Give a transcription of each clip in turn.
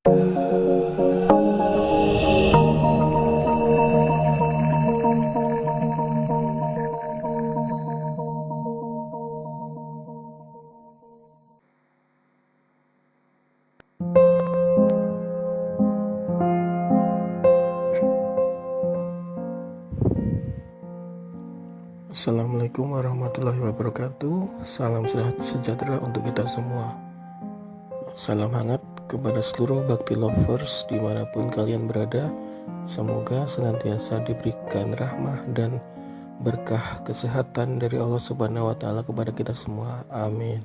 Assalamualaikum warahmatullahi wabarakatuh. Salam sehat sejahtera untuk kita semua. Salam hangat kepada seluruh bakti lovers dimanapun kalian berada. Semoga senantiasa diberikan rahmah dan berkah kesehatan dari Allah Subhanahu wa Ta'ala kepada kita semua. Amin.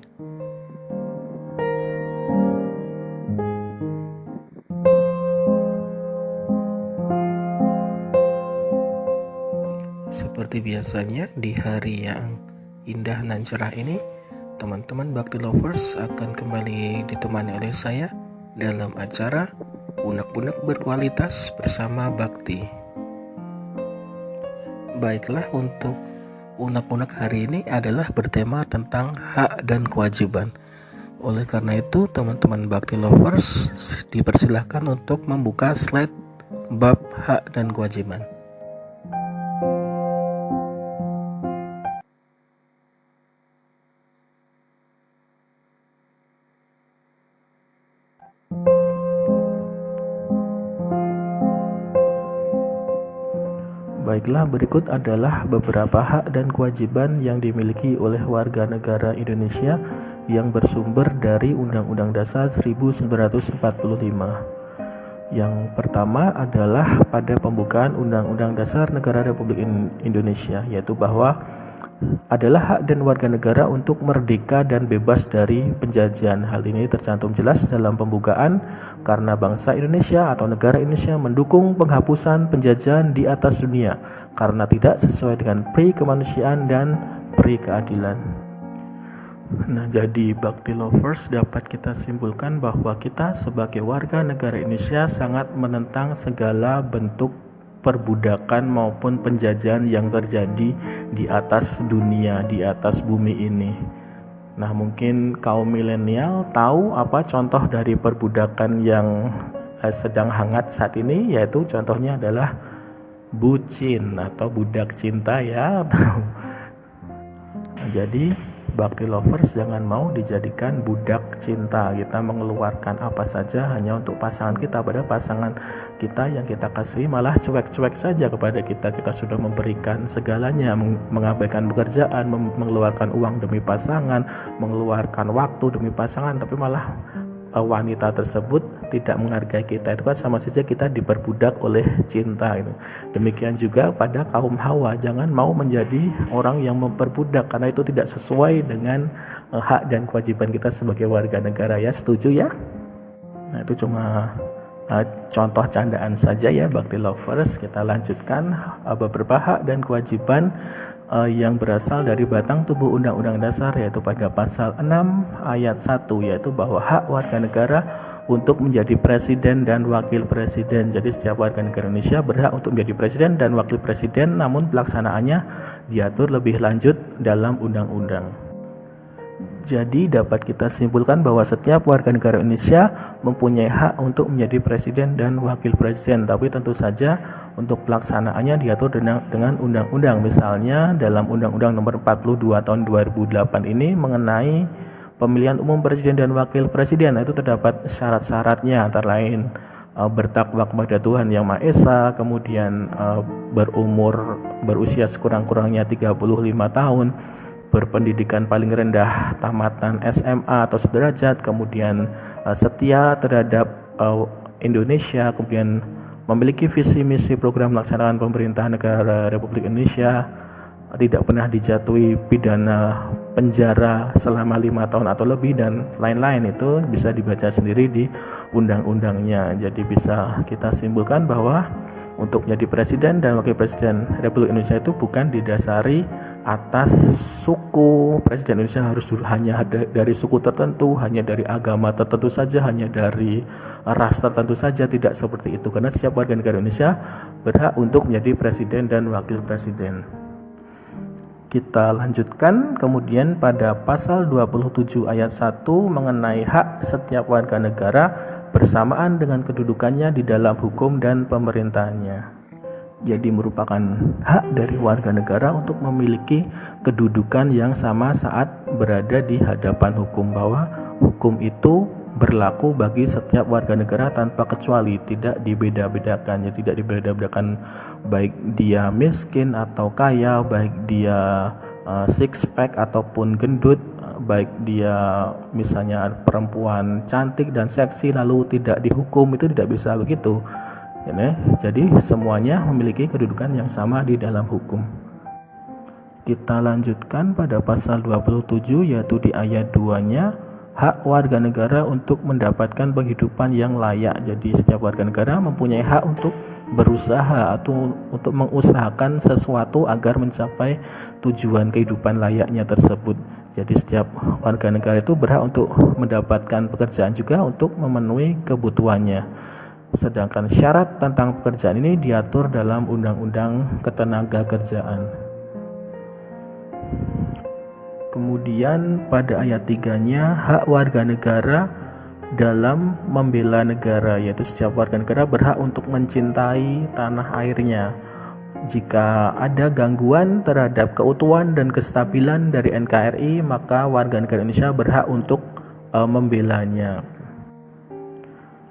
Seperti biasanya di hari yang indah dan cerah ini, teman-teman bakti lovers akan kembali ditemani oleh saya dalam acara Unek-unek berkualitas bersama Bakti. Baiklah, untuk unek-unek hari ini adalah bertema tentang hak dan kewajiban. Oleh karena itu, teman-teman bakti lovers dipersilahkan untuk membuka slide bab hak dan kewajiban. Baiklah, berikut adalah beberapa hak dan kewajiban yang dimiliki oleh warga negara Indonesia yang bersumber dari Undang-Undang Dasar 1945. Yang pertama adalah pada pembukaan Undang-Undang Dasar Negara Republik Indonesia, yaitu bahwa adalah hak dan warga negara untuk merdeka dan bebas dari penjajahan. Hal ini tercantum jelas dalam pembukaan, karena bangsa Indonesia atau negara Indonesia mendukung penghapusan penjajahan di atas dunia karena tidak sesuai dengan pri kemanusiaan dan pri keadilan. Nah, jadi bakti lovers dapat kita simpulkan bahwa kita sebagai warga negara Indonesia sangat menentang segala bentuk perbudakan maupun penjajahan yang terjadi di atas dunia, di atas bumi ini. Nah, mungkin kaum milenial tahu apa contoh dari perbudakan yang sedang hangat saat ini, yaitu contohnya adalah bucin atau budak cinta ya. Nah, jadi bakti lovers jangan mau dijadikan budak cinta. Kita mengeluarkan apa saja hanya untuk pasangan kita, padahal pasangan kita yang kita kasih malah cuek-cuek saja kepada kita. Kita sudah memberikan segalanya, mengabaikan pekerjaan, mengeluarkan uang demi pasangan, mengeluarkan waktu demi pasangan, tapi malah wanita tersebut tidak menghargai kita. Itu kan sama saja kita diperbudak oleh cinta itu. Demikian juga pada kaum Hawa, jangan mau menjadi orang yang memperbudak, karena itu tidak sesuai dengan hak dan kewajiban kita sebagai warga negara ya. Setuju ya? Nah, itu cuma contoh candaan saja ya bakti lovers. Kita lanjutkan beberapa hak dan kewajiban yang berasal dari batang tubuh Undang-Undang Dasar, yaitu pada pasal 6 ayat 1, yaitu bahwa hak warga negara untuk menjadi presiden dan wakil presiden. Jadi setiap warga negara Indonesia berhak untuk menjadi presiden dan wakil presiden, namun pelaksanaannya diatur lebih lanjut dalam undang-undang. Jadi dapat kita simpulkan bahwa setiap warga negara Indonesia mempunyai hak untuk menjadi presiden dan wakil presiden, tapi tentu saja untuk pelaksanaannya diatur dengan undang-undang. Misalnya dalam Undang-Undang Nomor 42 Tahun 2008 ini mengenai pemilihan umum presiden dan wakil presiden, itu terdapat syarat-syaratnya, antara lain bertakwa kepada Tuhan Yang Maha Esa, kemudian berusia sekurang-kurangnya 35 tahun, berpendidikan paling rendah tamatan SMA atau sederajat, kemudian setia terhadap Indonesia, kemudian memiliki visi misi program pelaksanaan pemerintahan negara Republik Indonesia, tidak pernah dijatuhi pidana penjara selama 5 tahun atau lebih, dan lain-lain. Itu bisa dibaca sendiri di undang-undangnya. Jadi bisa kita simpulkan bahwa untuk menjadi presiden dan wakil presiden Republik Indonesia itu bukan didasari atas suku. Presiden Indonesia harus hanya dari suku tertentu, hanya dari agama tertentu saja, hanya dari ras tertentu saja. Tidak seperti itu, karena setiap warga negara Indonesia berhak untuk menjadi presiden dan wakil presiden. Kita lanjutkan, kemudian pada pasal 27 ayat 1 mengenai hak setiap warga negara bersamaan dengan kedudukannya di dalam hukum dan pemerintahannya. Jadi merupakan hak dari warga negara untuk memiliki kedudukan yang sama saat berada di hadapan hukum, bahwa hukum itu berlaku bagi setiap warga negara tanpa kecuali, tidak dibeda-bedakan. Jadi tidak dibeda-bedakan baik dia miskin atau kaya, baik dia six pack ataupun gendut, baik dia misalnya perempuan cantik dan seksi lalu tidak dihukum, itu tidak bisa begitu. Jadi semuanya memiliki kedudukan yang sama di dalam hukum. Kita lanjutkan pada pasal 27, yaitu di ayat 2-nya, hak warga negara untuk mendapatkan penghidupan yang layak. Jadi setiap warga negara mempunyai hak untuk berusaha atau untuk mengusahakan sesuatu agar mencapai tujuan kehidupan layaknya tersebut. Jadi setiap warga negara itu berhak untuk mendapatkan pekerjaan juga untuk memenuhi kebutuhannya. Sedangkan syarat tentang pekerjaan ini diatur dalam Undang-Undang Ketenagakerjaan. Kemudian pada ayat 3-nya, hak warga negara dalam membela negara, yaitu setiap warga negara berhak untuk mencintai tanah airnya. Jika ada gangguan terhadap keutuhan dan kestabilan dari NKRI, maka warga negara Indonesia berhak untuk membelanya.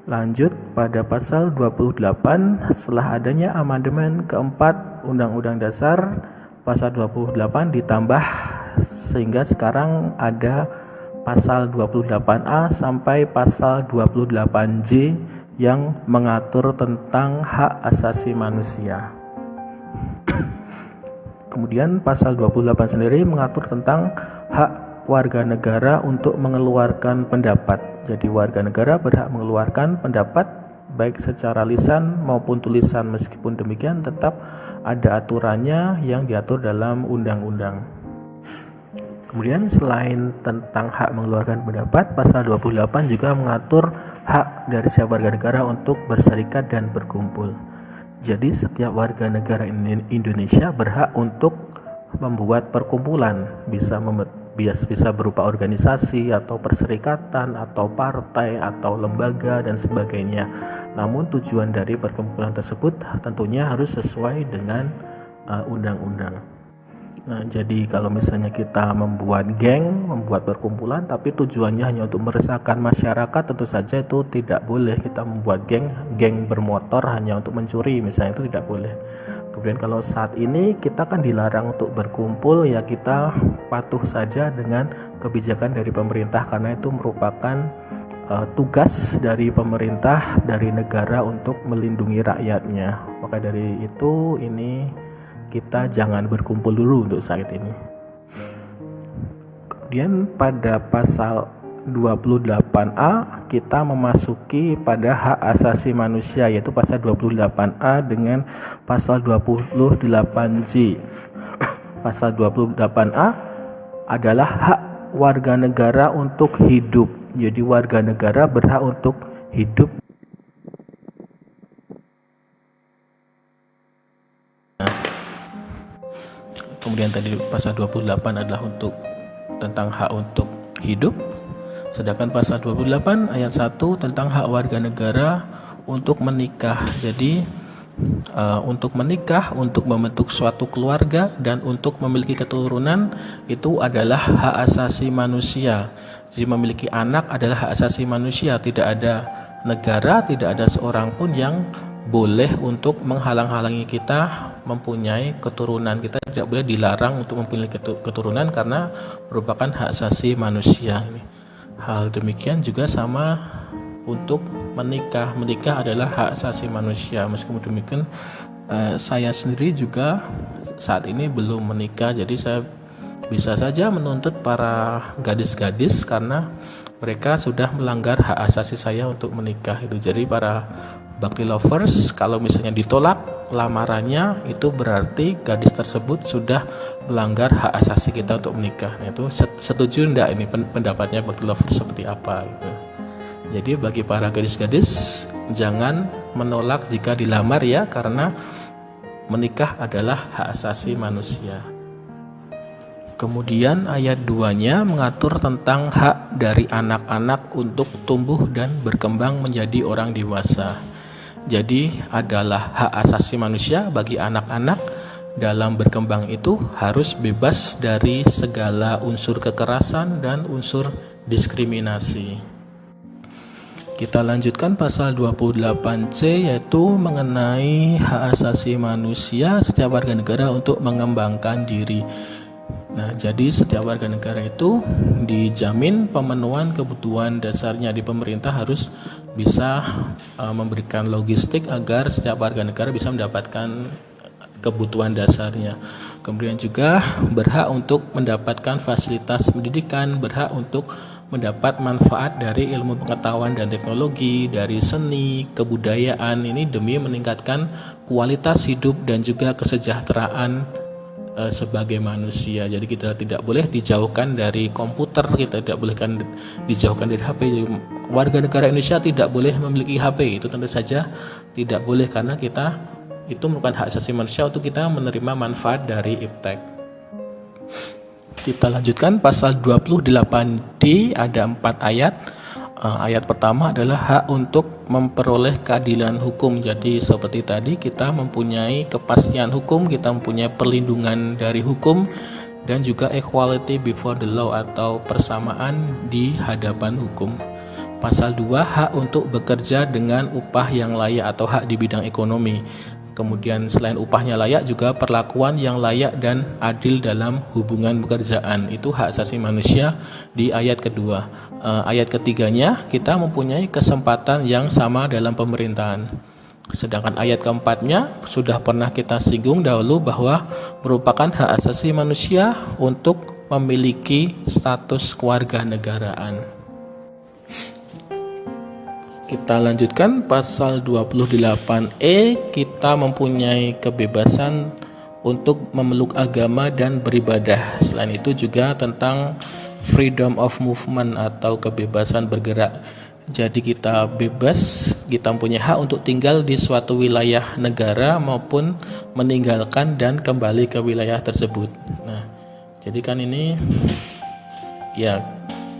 Lanjut pada pasal 28, setelah adanya amandemen keempat Undang-Undang Dasar, pasal 28 ditambah sehingga sekarang ada pasal 28A sampai pasal 28J yang mengatur tentang hak asasi manusia. Kemudian pasal 28 sendiri mengatur tentang hak warga negara untuk mengeluarkan pendapat. Jadi warga negara berhak mengeluarkan pendapat baik secara lisan maupun tulisan. Meskipun demikian tetap ada aturannya yang diatur dalam undang-undang. Kemudian selain tentang hak mengeluarkan pendapat, pasal 28 juga mengatur hak dari setiap warga negara untuk berserikat dan berkumpul. Jadi setiap warga negara Indonesia berhak untuk membuat perkumpulan, bisa berupa organisasi atau perserikatan atau partai atau lembaga dan sebagainya. Namun tujuan dari perkumpulan tersebut tentunya harus sesuai dengan undang-undang. Nah, jadi kalau misalnya kita membuat geng, membuat perkumpulan, tapi tujuannya hanya untuk meresahkan masyarakat, tentu saja itu tidak boleh. Kita membuat geng bermotor hanya untuk mencuri, misalnya, itu tidak boleh. Kemudian kalau saat ini kita kan dilarang untuk berkumpul, ya kita patuh saja dengan kebijakan dari pemerintah, karena itu merupakan tugas dari pemerintah, dari negara untuk melindungi rakyatnya. Maka dari itu ini kita jangan berkumpul dulu untuk saat ini. Kemudian pada pasal 28A kita memasuki pada hak asasi manusia, yaitu pasal 28A dengan pasal 28J. Pasal 28A adalah hak warga negara untuk hidup. Jadi warga negara berhak untuk hidup. Kemudian tadi pasal 28 adalah untuk tentang hak untuk hidup. Sedangkan pasal 28 ayat 1 tentang hak warga negara untuk menikah. Jadi untuk menikah, untuk membentuk suatu keluarga dan untuk memiliki keturunan itu adalah hak asasi manusia. Jadi memiliki anak adalah hak asasi manusia. Tidak ada negara, tidak ada seorang pun yang boleh untuk menghalang-halangi kita mempunyai keturunan. Kita tidak boleh dilarang untuk mempunyai keturunan karena merupakan hak asasi manusia. Hal demikian juga sama untuk menikah. Menikah adalah hak asasi manusia. Meskipun demikian saya sendiri juga saat ini belum menikah, jadi saya bisa saja menuntut para gadis-gadis karena mereka sudah melanggar hak asasi saya untuk menikah itu. Jadi para bakti lovers, kalau misalnya ditolak lamarannya, itu berarti gadis tersebut sudah melanggar hak asasi kita untuk menikah. Nah, itu setuju enggak ini pendapatnya bakti lovers seperti apa gitu. Jadi bagi para gadis-gadis jangan menolak jika dilamar ya, karena menikah adalah hak asasi manusia. Kemudian ayat 2-nya mengatur tentang hak dari anak-anak untuk tumbuh dan berkembang menjadi orang dewasa. Jadi adalah hak asasi manusia bagi anak-anak dalam berkembang itu harus bebas dari segala unsur kekerasan dan unsur diskriminasi. Kita lanjutkan pasal 28C, yaitu mengenai hak asasi manusia setiap warga negara untuk mengembangkan diri. Nah, jadi setiap warga negara itu dijamin pemenuhan kebutuhan dasarnya di pemerintah harus bisa memberikan logistik agar setiap warga negara bisa mendapatkan kebutuhan dasarnya. Kemudian juga berhak untuk mendapatkan fasilitas pendidikan, berhak untuk mendapat manfaat dari ilmu pengetahuan dan teknologi, dari seni, kebudayaan, ini demi meningkatkan kualitas hidup dan juga kesejahteraan sebagai manusia. Jadi kita tidak boleh dijauhkan dari komputer, kita tidak boleh dijauhkan dari HP. Jadi, warga negara Indonesia tidak boleh memiliki HP, itu tentu saja tidak boleh, karena kita itu merupakan hak asasi manusia untuk kita menerima manfaat dari iptek. Kita lanjutkan pasal 28D, ada 4 ayat. Ayat pertama adalah hak untuk memperoleh keadilan hukum. Jadi seperti tadi kita mempunyai kepastian hukum, kita mempunyai perlindungan dari hukum, dan juga equality before the law atau persamaan di hadapan hukum. Pasal 2, hak untuk bekerja dengan upah yang layak atau hak di bidang ekonomi. Kemudian selain upahnya layak, juga perlakuan yang layak dan adil dalam hubungan pekerjaan. Itu hak asasi manusia di ayat kedua. Ayat ketiganya, kita mempunyai kesempatan yang sama dalam pemerintahan. Sedangkan ayat keempatnya sudah pernah kita singgung dahulu bahwa merupakan hak asasi manusia untuk memiliki status kewarganegaraan. Kita lanjutkan pasal 28E, kita mempunyai kebebasan untuk memeluk agama dan beribadah. Selain itu juga tentang freedom of movement atau kebebasan bergerak. Jadi kita bebas, kita mempunyai hak untuk tinggal di suatu wilayah negara maupun meninggalkan dan kembali ke wilayah tersebut. Nah, jadi kan ini ya,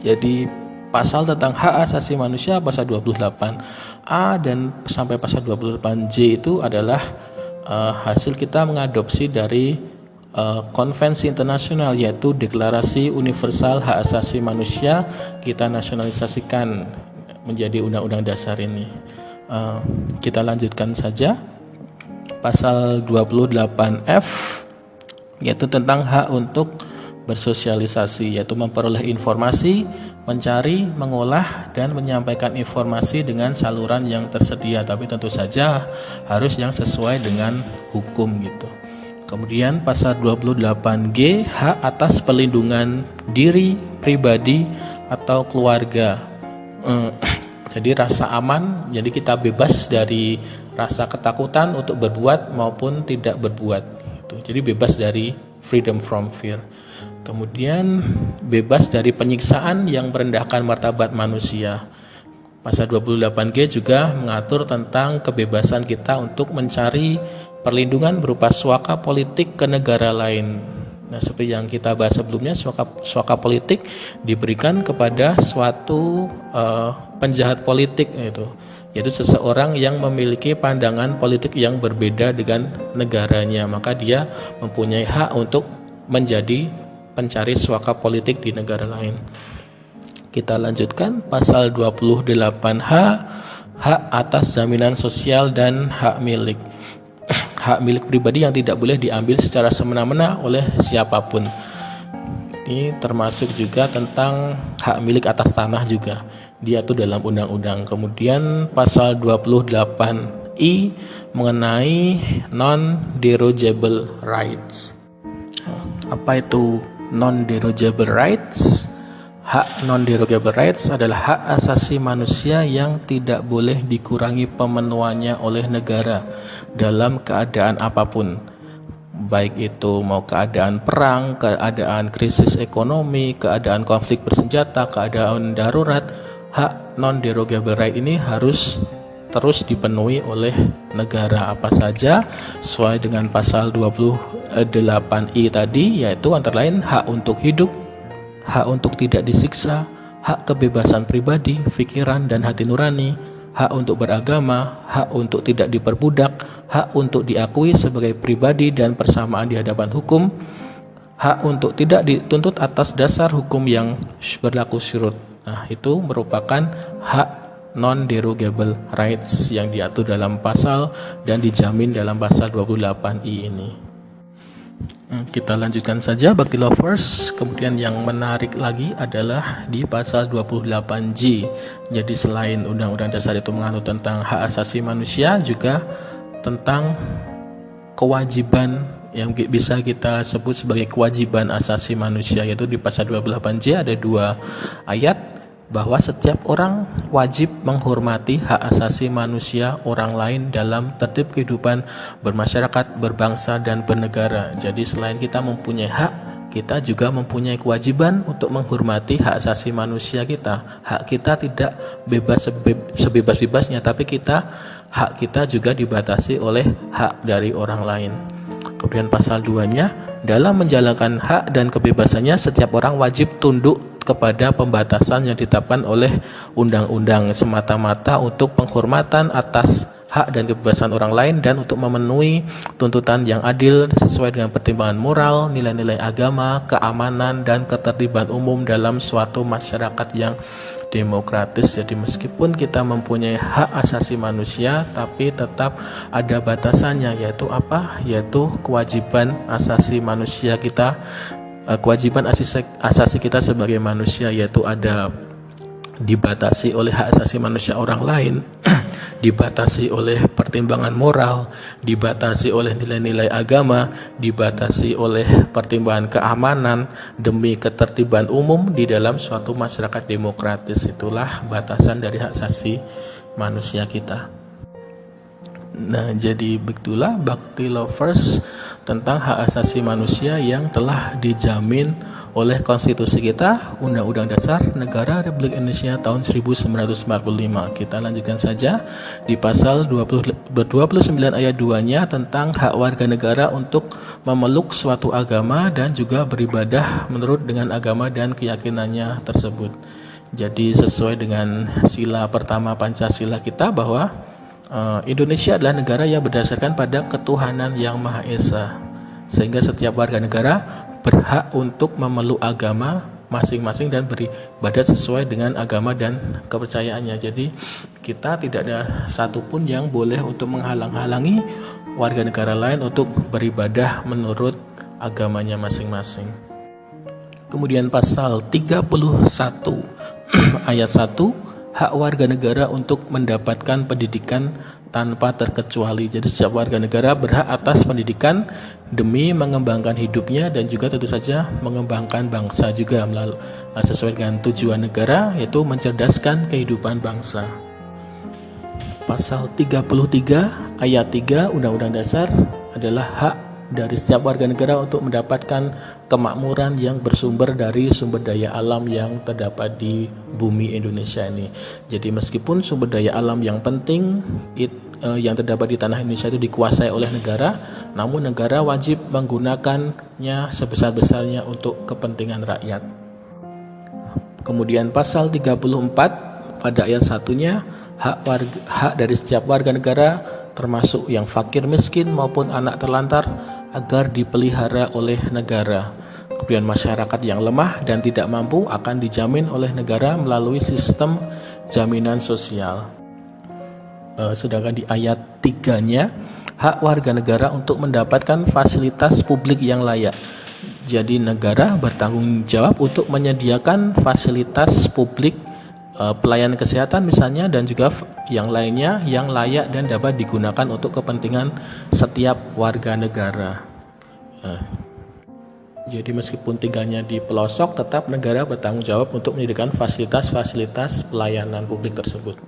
jadi pasal tentang hak asasi manusia pasal 28A dan sampai pasal 28J itu adalah hasil kita mengadopsi dari konvensi internasional, yaitu Deklarasi Universal Hak Asasi Manusia, kita nasionalisasikan menjadi undang-undang dasar ini. Kita lanjutkan saja pasal 28F, yaitu tentang hak untuk bersosialisasi, yaitu memperoleh informasi, mencari, mengolah, dan menyampaikan informasi dengan saluran yang tersedia, tapi tentu saja harus yang sesuai dengan hukum gitu. Kemudian pasal 28G, hak atas perlindungan diri, pribadi, atau keluarga. Jadi rasa aman, jadi kita bebas dari rasa ketakutan untuk berbuat maupun tidak berbuat gitu. Jadi bebas dari freedom from fear. Kemudian bebas dari penyiksaan yang merendahkan martabat manusia. Pasal 28G juga mengatur tentang kebebasan kita untuk mencari perlindungan berupa suaka politik ke negara lain. Nah, seperti yang kita bahas sebelumnya, suaka politik diberikan kepada suatu penjahat politik, yaitu seseorang yang memiliki pandangan politik yang berbeda dengan negaranya, maka dia mempunyai hak untuk menjadi pencari suaka politik di negara lain. Kita lanjutkan pasal 28H, hak atas jaminan sosial dan hak milik. Hak milik pribadi yang tidak boleh diambil secara semena-mena oleh siapapun. Ini termasuk juga tentang hak milik atas tanah juga, diatur dalam undang-undang. Kemudian pasal 28I mengenai non-derogative rights. Apa itu non-derogative rights? Hak non-derogative rights adalah hak asasi manusia yang tidak boleh dikurangi pemenuhannya oleh negara dalam keadaan apapun, baik itu mau keadaan perang, keadaan krisis ekonomi, keadaan konflik bersenjata, keadaan darurat. Hak non-derogative right ini harus terus dipenuhi oleh negara apa saja sesuai dengan pasal 28I tadi, yaitu antara lain hak untuk hidup, hak untuk tidak disiksa, hak kebebasan pribadi, pikiran dan hati nurani, hak untuk beragama, hak untuk tidak diperbudak, hak untuk diakui sebagai pribadi dan persamaan di hadapan hukum, hak untuk tidak dituntut atas dasar hukum yang berlaku syurut. Nah, itu merupakan hak non-derogable rights yang diatur dalam pasal dan dijamin dalam pasal 28I ini. Kita lanjutkan saja bagi lovers. Kemudian yang menarik lagi adalah di pasal 28J. Jadi selain Undang-Undang Dasar itu mengatur tentang hak asasi manusia, juga tentang kewajiban yang bisa kita sebut sebagai kewajiban asasi manusia, yaitu di pasal 28J ada 2 ayat bahwa setiap orang wajib menghormati hak asasi manusia orang lain dalam tertib kehidupan bermasyarakat, berbangsa, dan bernegara. Jadi selain kita mempunyai hak, kita juga mempunyai kewajiban untuk menghormati hak asasi manusia kita. Hak kita tidak bebas sebebas-bebasnya, tapi hak kita juga dibatasi oleh hak dari orang lain. Kemudian pasal 2-nya, dalam menjalankan hak dan kebebasannya, setiap orang wajib tunduk kepada pembatasan yang ditetapkan oleh undang-undang semata-mata untuk penghormatan atas hak dan kebebasan orang lain dan untuk memenuhi tuntutan yang adil sesuai dengan pertimbangan moral, nilai-nilai agama, keamanan, dan ketertiban umum dalam suatu masyarakat yang demokratis. Jadi meskipun kita mempunyai hak asasi manusia, tapi tetap ada batasannya, yaitu apa? Yaitu kewajiban asasi manusia kita, kewajiban asasi kita sebagai manusia, yaitu ada dibatasi oleh hak asasi manusia orang lain, dibatasi oleh pertimbangan moral, dibatasi oleh nilai-nilai agama, dibatasi oleh pertimbangan keamanan demi ketertiban umum di dalam suatu masyarakat demokratis. Itulah batasan dari hak asasi manusia kita. Nah, jadi begitulah Bhakti Lovers tentang hak asasi manusia yang telah dijamin oleh konstitusi kita, Undang-Undang Dasar Negara Republik Indonesia tahun 1945. Kita lanjutkan saja di pasal 29 ayat 2-nya tentang hak warga negara untuk memeluk suatu agama dan juga beribadah menurut dengan agama dan keyakinannya tersebut. Jadi sesuai dengan sila pertama Pancasila kita bahwa Indonesia adalah negara yang berdasarkan pada ketuhanan yang Maha Esa, sehingga setiap warga negara berhak untuk memeluk agama masing-masing dan beribadah sesuai dengan agama dan kepercayaannya. Jadi kita tidak ada satupun yang boleh untuk menghalang-halangi warga negara lain untuk beribadah menurut agamanya masing-masing. Kemudian pasal 31 ayat 1, hak warga negara untuk mendapatkan pendidikan tanpa terkecuali. Jadi setiap warga negara berhak atas pendidikan demi mengembangkan hidupnya dan juga tentu saja mengembangkan bangsa juga melalui sesuai dengan tujuan negara, yaitu mencerdaskan kehidupan bangsa. Pasal 33 ayat 3 Undang-Undang Dasar adalah hak dari setiap warga negara untuk mendapatkan kemakmuran yang bersumber dari sumber daya alam yang terdapat di bumi Indonesia ini. Jadi meskipun sumber daya alam yang penting yang terdapat di tanah Indonesia itu dikuasai oleh negara, namun negara wajib menggunakannya sebesar-besarnya untuk kepentingan rakyat. Kemudian pasal 34 pada ayat 1-nya, hak dari setiap warga negara termasuk yang fakir miskin maupun anak terlantar agar dipelihara oleh negara. Kemudian masyarakat yang lemah dan tidak mampu akan dijamin oleh negara melalui sistem jaminan sosial. Sedangkan di ayat 3-nya, hak warga negara untuk mendapatkan fasilitas publik yang layak. Jadi negara bertanggung jawab untuk menyediakan fasilitas publik, pelayanan kesehatan misalnya, dan juga yang lainnya yang layak dan dapat digunakan untuk kepentingan setiap warga negara. Jadi meskipun tinggalnya di pelosok, tetap negara bertanggung jawab untuk menyediakan fasilitas-fasilitas pelayanan publik tersebut.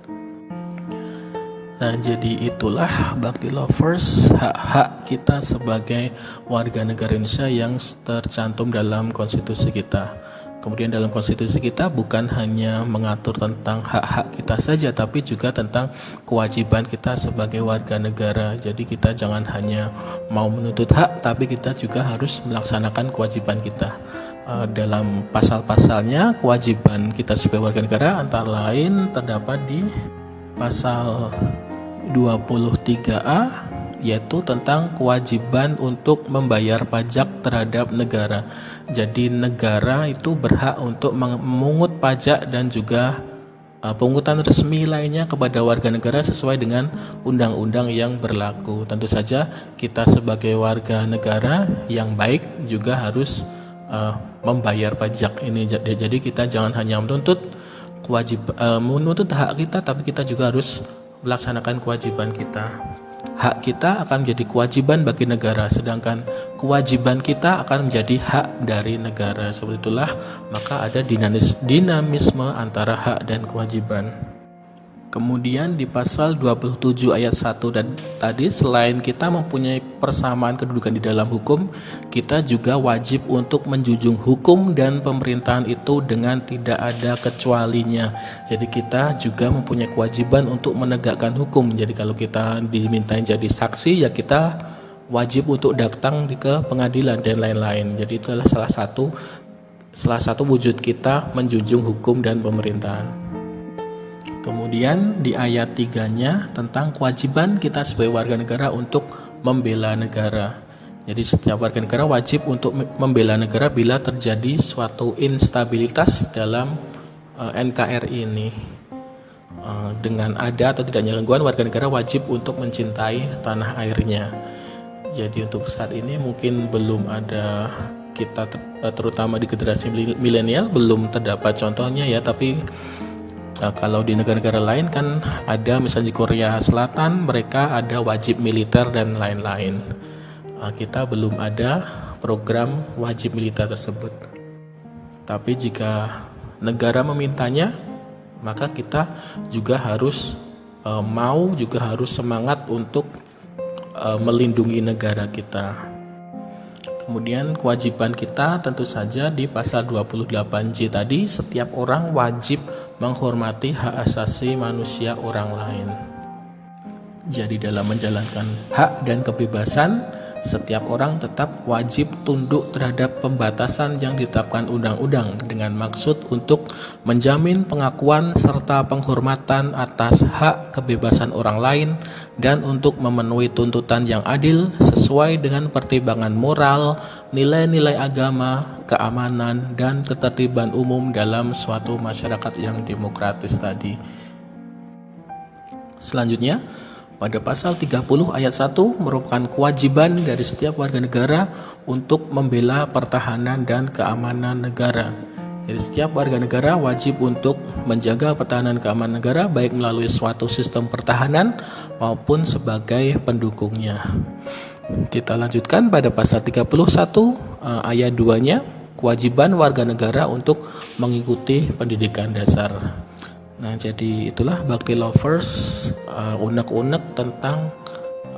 Nah, jadi itulah Bhakti Lovers, hak-hak kita sebagai warga negara Indonesia yang tercantum dalam konstitusi kita. Kemudian dalam konstitusi kita bukan hanya mengatur tentang hak-hak kita saja, tapi juga tentang kewajiban kita sebagai warga negara. Jadi kita jangan hanya mau menuntut hak, tapi kita juga harus melaksanakan kewajiban kita. Dalam pasal-pasalnya, kewajiban kita sebagai warga negara antara lain terdapat di pasal 23A, yaitu tentang kewajiban untuk membayar pajak terhadap negara. Jadi negara itu berhak untuk memungut pajak dan juga pungutan resmi lainnya kepada warga negara sesuai dengan undang-undang yang berlaku. Tentu saja kita sebagai warga negara yang baik juga harus membayar pajak ini. Jadi kita jangan hanya menuntut menuntut hak kita, tapi kita juga harus melaksanakan kewajiban kita. Hak kita akan menjadi kewajiban bagi negara, sedangkan kewajiban kita akan menjadi hak dari negara. Seperti itulah maka ada dinamisme antara hak dan kewajiban. Kemudian di pasal 27 ayat 1 dan tadi, selain kita mempunyai persamaan kedudukan di dalam hukum, kita juga wajib untuk menjunjung hukum dan pemerintahan itu dengan tidak ada kecualinya. Jadi kita juga mempunyai kewajiban untuk menegakkan hukum. Jadi kalau kita dimintain jadi saksi, ya kita wajib untuk datang ke pengadilan dan lain-lain. Jadi itu adalah salah satu wujud kita menjunjung hukum dan pemerintahan. Kemudian di ayat 3-nya tentang kewajiban kita sebagai warga negara untuk membela negara. Jadi setiap warga negara wajib untuk membela negara bila terjadi suatu instabilitas dalam NKRI ini. Dengan ada atau tidaknya gangguan, warga negara wajib untuk mencintai tanah airnya. Jadi untuk saat ini mungkin belum ada, kita terutama di generasi milenial belum terdapat contohnya ya, tapi kalau di negara-negara lain kan ada, misalnya di Korea Selatan mereka ada wajib militer dan lain-lain. Kita belum ada program wajib militer tersebut. Tapi jika negara memintanya, maka kita juga harus juga harus semangat untuk melindungi negara kita. Kemudian kewajiban kita tentu saja di pasal 28J tadi, setiap orang wajib menghormati hak asasi manusia orang lain. Jadi dalam menjalankan hak dan kebebasan, setiap orang tetap wajib tunduk terhadap pembatasan yang ditetapkan undang-undang dengan maksud untuk menjamin pengakuan serta penghormatan atas hak kebebasan orang lain dan untuk memenuhi tuntutan yang adil sesuai dengan pertimbangan moral, nilai-nilai agama, keamanan, dan ketertiban umum dalam suatu masyarakat yang demokratis tadi. Selanjutnya, pada pasal 30 ayat 1 merupakan kewajiban dari setiap warga negara untuk membela pertahanan dan keamanan negara. Jadi setiap warga negara wajib untuk menjaga pertahanan keamanan negara, baik melalui suatu sistem pertahanan maupun sebagai pendukungnya. Kita lanjutkan pada pasal 31 ayat 2-nya, kewajiban warga negara untuk mengikuti pendidikan dasar. Nah, jadi itulah Bakti Lovers, unek-unek tentang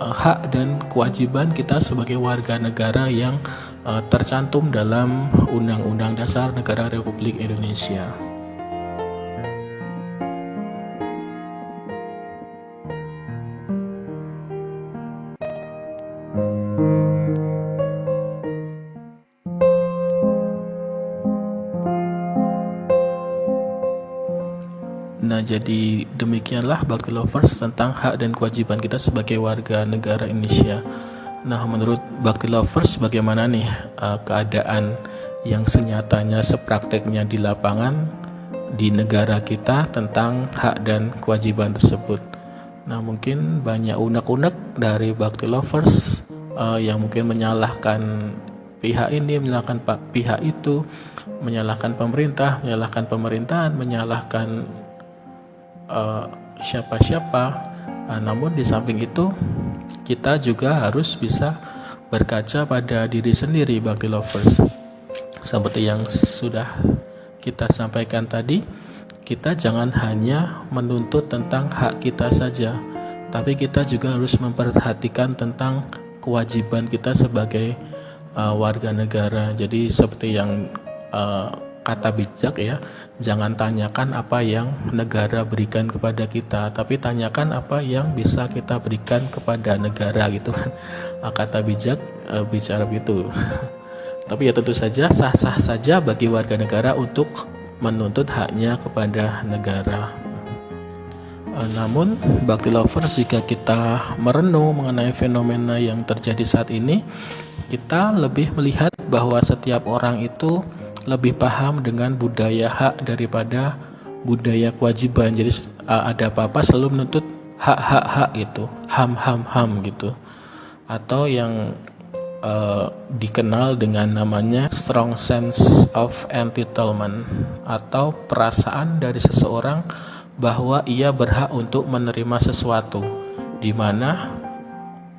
hak dan kewajiban kita sebagai warga negara yang tercantum dalam Undang-Undang Dasar Negara Republik Indonesia. Nah, jadi demikianlah Bakti Lovers tentang hak dan kewajiban kita sebagai warga negara Indonesia. Nah, menurut Bakti Lovers bagaimana nih keadaan yang senyatanya, seprakteknya di lapangan di negara kita tentang hak dan kewajiban tersebut? Nah, mungkin banyak unek-unek dari Bakti Lovers yang mungkin menyalahkan pihak ini, menyalahkan pihak itu, menyalahkan pemerintah, menyalahkan pemerintahan, menyalahkan siapa-siapa. Namun di samping itu kita juga harus bisa berkaca pada diri sendiri, Bakti Lovers. Seperti yang sudah kita sampaikan tadi, kita jangan hanya menuntut tentang hak kita saja, tapi kita juga harus memperhatikan tentang kewajiban kita sebagai warga negara. Jadi seperti yang kata bijak ya, jangan tanyakan apa yang negara berikan kepada kita, tapi tanyakan apa yang bisa kita berikan kepada negara gitu kan. Kata bijak bicara begitu. Tapi ya tentu saja sah-sah saja bagi warga negara untuk menuntut haknya kepada negara. Namun Bhakti Lovers, jika kita merenung mengenai fenomena yang terjadi saat ini, kita lebih melihat bahwa setiap orang itu lebih paham dengan budaya hak daripada budaya kewajiban. Jadi ada apa-apa selalu menuntut hak gitu, ham gitu, atau yang dikenal dengan namanya strong sense of entitlement, atau perasaan dari seseorang bahwa ia berhak untuk menerima sesuatu, di mana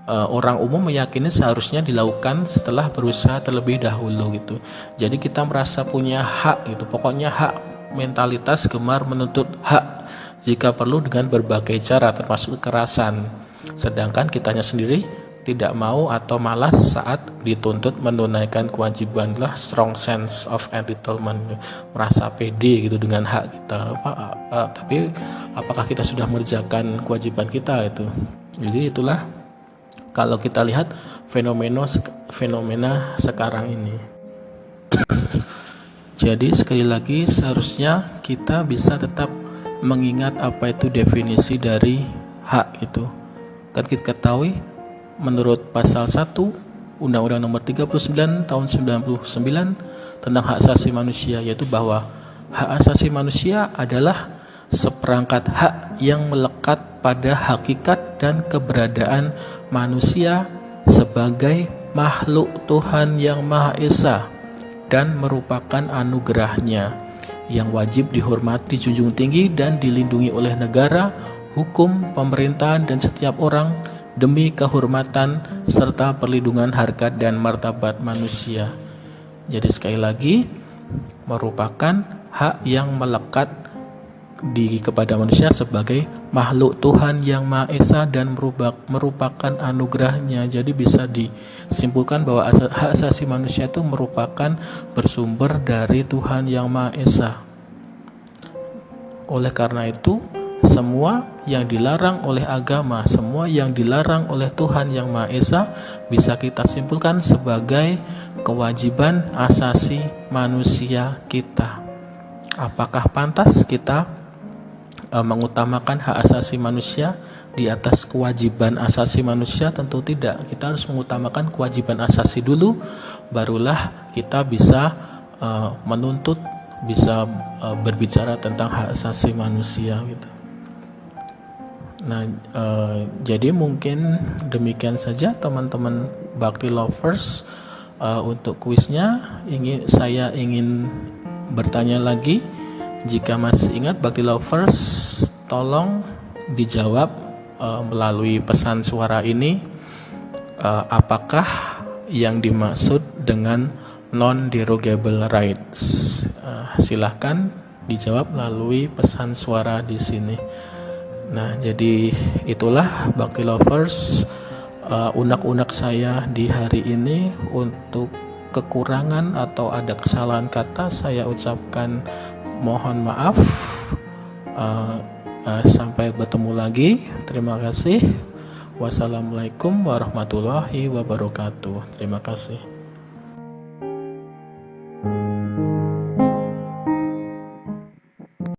orang umum meyakini seharusnya dilakukan setelah berusaha terlebih dahulu gitu. Jadi kita merasa punya hak gitu, pokoknya hak, mentalitas gemar menuntut hak jika perlu dengan berbagai cara termasuk kekerasan. Sedangkan kitanya sendiri tidak mau atau malas saat dituntut menunaikan kewajiban. Lah strong sense of entitlement, merasa pede gitu dengan hak kita. Tapi apakah kita sudah mengerjakan kewajiban kita itu? Jadi itulah kalau kita lihat fenomena sekarang ini. Jadi sekali lagi seharusnya kita bisa tetap mengingat apa itu definisi dari hak itu. Kan kita ketahui menurut pasal 1 Undang-Undang Nomor 39 Tahun 99 tentang hak asasi manusia, yaitu bahwa hak asasi manusia adalah seperangkat hak yang melekat pada hakikat dan keberadaan manusia sebagai makhluk Tuhan yang Maha Esa dan merupakan anugerahnya yang wajib dihormati, junjung tinggi dan dilindungi oleh negara, hukum, pemerintahan dan setiap orang demi kehormatan serta perlindungan harkat dan martabat manusia. Jadi sekali lagi, merupakan hak yang melekat kepada manusia sebagai makhluk Tuhan yang Maha Esa dan merupakan anugerahnya. Jadi bisa disimpulkan bahwa hak asasi manusia itu merupakan bersumber dari Tuhan yang Maha Esa. Oleh karena itu, semua yang dilarang oleh agama, semua yang dilarang oleh Tuhan yang Maha Esa bisa kita simpulkan sebagai kewajiban asasi manusia kita. Apakah pantas kita mengutamakan hak asasi manusia di atas kewajiban asasi manusia? Tentu tidak. Kita harus mengutamakan kewajiban asasi dulu, barulah kita bisa menuntut, bisa berbicara tentang hak asasi manusia gitu. Nah, jadi mungkin demikian saja teman-teman Bhakti Lovers. Untuk kuisnya saya ingin bertanya lagi. Jika masih ingat Bhakti Lovers, tolong dijawab melalui pesan suara ini, apakah yang dimaksud dengan non-derogable rights? Silahkan dijawab melalui pesan suara di sini. Nah, jadi itulah Bhakti Lovers, unek-unek saya di hari ini. Untuk kekurangan atau ada kesalahan kata, saya ucapkan mohon maaf. Sampai bertemu lagi. Terima kasih. Wassalamualaikum warahmatullahi wabarakatuh. Terima kasih.